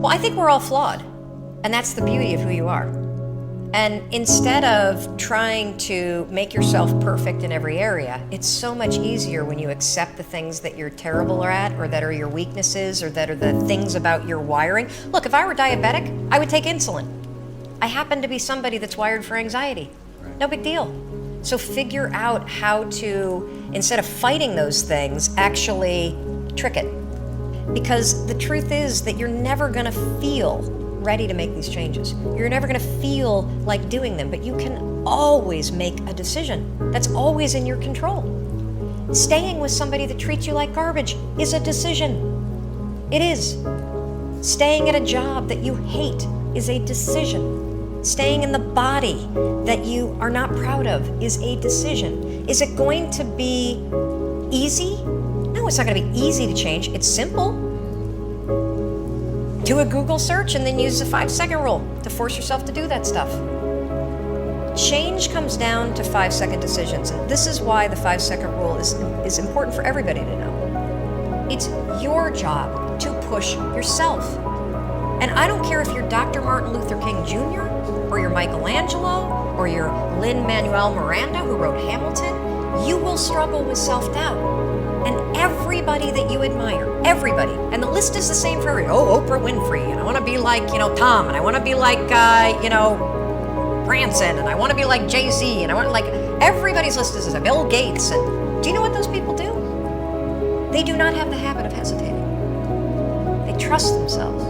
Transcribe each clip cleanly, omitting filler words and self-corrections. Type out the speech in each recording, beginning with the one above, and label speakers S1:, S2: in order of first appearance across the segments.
S1: Well, I think we're all flawed, and that's the beauty of who you are. And instead of trying to make yourself perfect in every area, it's so much easier when you accept the things that you're terrible at, or that are your weaknesses, or that are the things about your wiring. Look, if I were diabetic, I would take insulin. I happen to be somebody that's wired for anxiety. No big deal. So figure out how to, instead of fighting those things, actually trick it. Because the truth is that you're never gonna feel ready to make these changes. You're never gonna feel like doing them, but you can always make a decision. That's always in your control. Staying with somebody that treats you like garbage is a decision. It is. Staying at a job that you hate is a decision. Staying in the body that you are not proud of is a decision. Is it going to be easy? No, it's not gonna be easy to change. It's simple. Do a Google search and then use the 5-second rule to force yourself to do that stuff. Change comes down to 5-second decisions, and this is why the 5-second rule is important for everybody to know. It's your job to push yourself. And I don't care if you're Dr. Martin Luther King Jr., or you're Michelangelo, or you're Lin-Manuel Miranda, who wrote Hamilton, you will struggle with self-doubt. And everybody that you admire, everybody, and the list is the same for everybody. Oh, Oprah Winfrey, and I want to be like, Tom, and I want to be like, Branson, and I want to be like Jay-Z, and I want, like, everybody's list is Bill Gates. And do you know what those people do? They do not have the habit of hesitating. They trust themselves.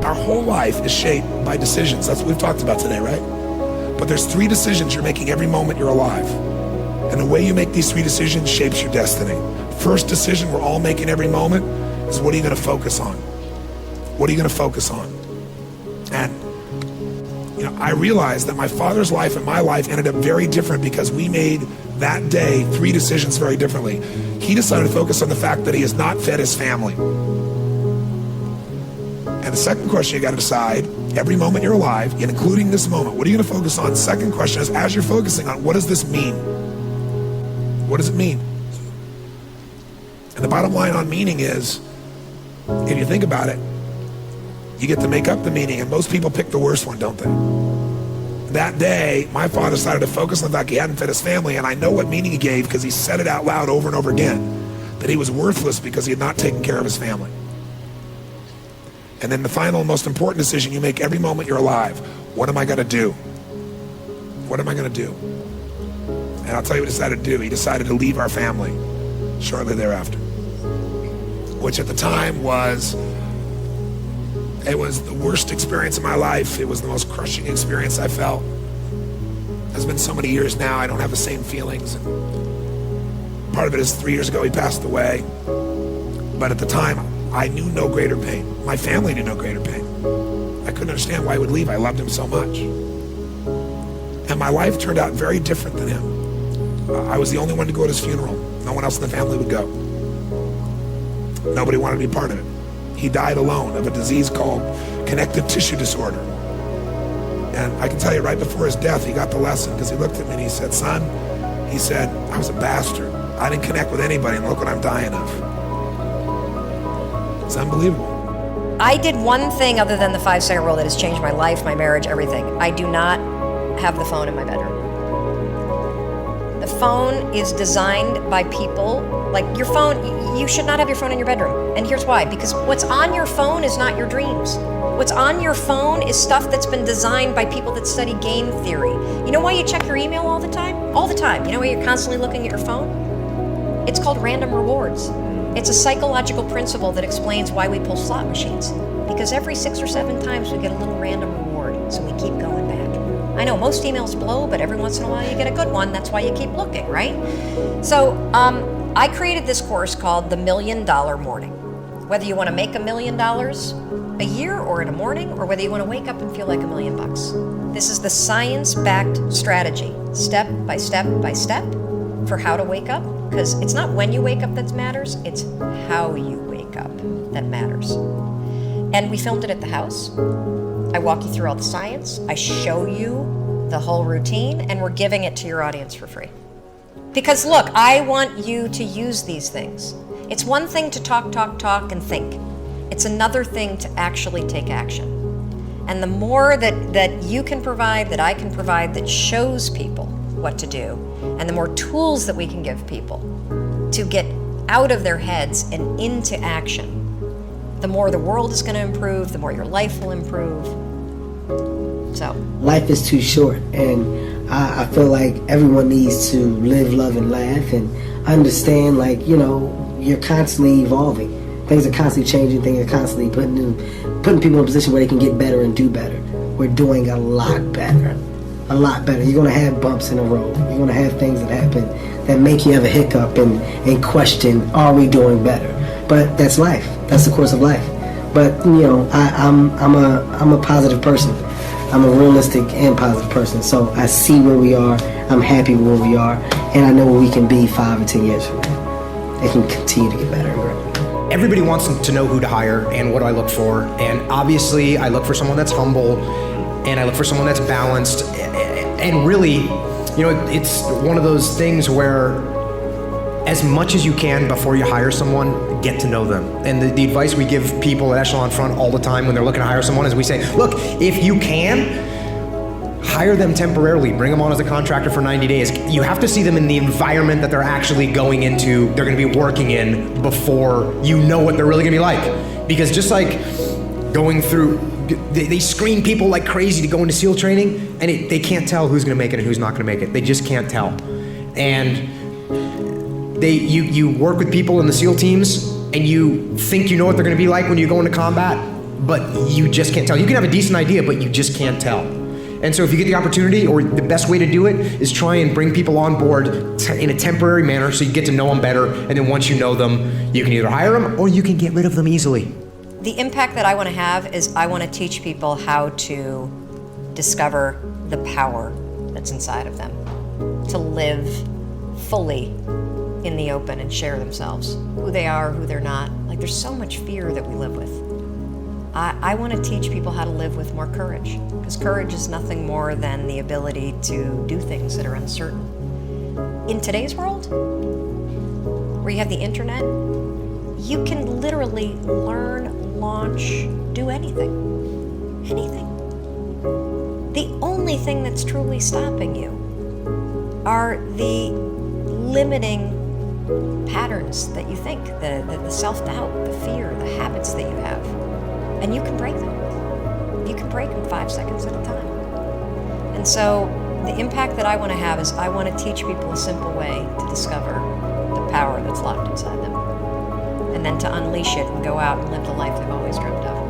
S2: Our whole life is shaped by decisions. That's what we've talked about today, right? But there's 3 decisions you're making every moment you're alive. And the way you make these 3 decisions shapes your destiny. First decision we're all making every moment is, what are you gonna focus on? What are you gonna focus on? And I realized that my father's life and my life ended up very different because we made that day 3 decisions very differently. He decided to focus on the fact that he has not fed his family. And the second question you gotta decide, every moment you're alive, and including this moment, what are you gonna focus on? Second question is, as you're focusing on, what does this mean? What does it mean? And the bottom line on meaning is, if you think about it, you get to make up the meaning, and most people pick the worst one, don't they? That day, my father decided to focus on the fact he hadn't fed his family, and I know what meaning he gave because he said it out loud over and over again, that he was worthless because he had not taken care of his family. And then the final and most important decision you make every moment you're alive, what am I gonna do? What am I gonna do? And I'll tell you what he decided to do. He decided to leave our family shortly thereafter, which at the time was the worst experience of my life. It was the most crushing experience I felt. It's been so many years now, I don't have the same feelings. Part of it is 3 years ago he passed away, but at the time I knew no greater pain. My family knew no greater pain. I couldn't understand why he would leave. I loved him so much. And my life turned out very different than him. I was the only one to go to his funeral. No one else in the family would go. Nobody wanted to be part of it. He died alone of a disease called connective tissue disorder. And I can tell you, right before his death, he got the lesson, because he looked at me and he said, son, he said, I was a bastard. I didn't connect with anybody, and look what I'm dying of. It's unbelievable.
S1: I did one thing other than the 5-second rule that has changed my life, my marriage, everything. I do not have the phone in my bedroom. The phone is designed by people, like your phone, you should not have your phone in your bedroom. And here's why, because what's on your phone is not your dreams. What's on your phone is stuff that's been designed by people that study game theory. You know why you check your email all the time? All the time. You know why you're constantly looking at your phone? It's called random rewards. It's a psychological principle that explains why we pull slot machines. Because every 6 or 7 times we get a little random reward, so we keep going back. I know most emails blow, but every once in a while you get a good one. That's why you keep looking, right? So I created this course called the $1 Million Morning. Whether you want to make $1 million a year or in a morning, or whether you want to wake up and feel like $1 million. This is the science-backed strategy, step by step by step, for how to wake up. Because it's not when you wake up that matters, it's how you wake up that matters. And we filmed it at the house. I walk you through all the science. I show you the whole routine, and we're giving it to your audience for free. Because look, I want you to use these things. It's one thing to talk and think. It's another thing to actually take action. And the more that you can provide, that I can provide, that shows people what to do, and the more tools that we can give people to get out of their heads and into action, the more the world is going to improve, the more your life will improve. So
S3: life is too short, and I feel like everyone needs to live, love, and laugh, and understand, like, you know, you're constantly evolving. Things are constantly changing. Things are constantly putting people in a position where they can get better and do better. We're doing a lot better. A lot better. You're going to have bumps in the road. You're going to have things that happen that make you have a hiccup and question, are we doing better? But that's life. That's the course of life. But, you know, I'm a positive person. I'm a realistic and positive person. So I see where we are. I'm happy where we are. And I know where we can be 5 or 10 years from now. It can continue to get better and grow.
S4: Everybody wants to know who to hire and what do I look for. And obviously I look for someone that's humble, and I look for someone that's balanced. And really, you know, it's one of those things where as much as you can before you hire someone, get to know them. And the advice we give people at Echelon Front all the time when they're looking to hire someone is we say, look, if you can, hire them temporarily, bring them on as a contractor for 90 days. You have to see them in the environment that they're actually going into, they're gonna be working in, before you know what they're really gonna be like. Because just like going through, they screen people like crazy to go into SEAL training, and they can't tell who's gonna make it and who's not gonna make it. They just can't tell. And you work with people in the SEAL teams, and you think you know what they're gonna be like when you go into combat, but you just can't tell. You can have a decent idea, but you just can't tell. And so if you get the opportunity, or the best way to do it is try and bring people on board in a temporary manner so you get to know them better, and then once you know them, you can either hire them or you can get rid of them easily.
S1: the impact that I want to have is I want to teach people how to discover the power that's inside of them, to live fully in the open and share themselves, who they are, who they're not. Like, there's so much fear that we live with. I want to teach people how to live with more courage, because courage is nothing more than the ability to do things that are uncertain. In today's world, where you have the internet, you can literally learn, launch, do anything. Anything. The only thing that's truly stopping you are the limiting patterns that you think, the self-doubt, the fear, the habits that you have. And you can break them. You can break them 5 seconds at a time. And so the impact that I want to have is I want to teach people a simple way to discover the power that's locked inside them, and then to unleash it and go out and live the life they've always dreamed of.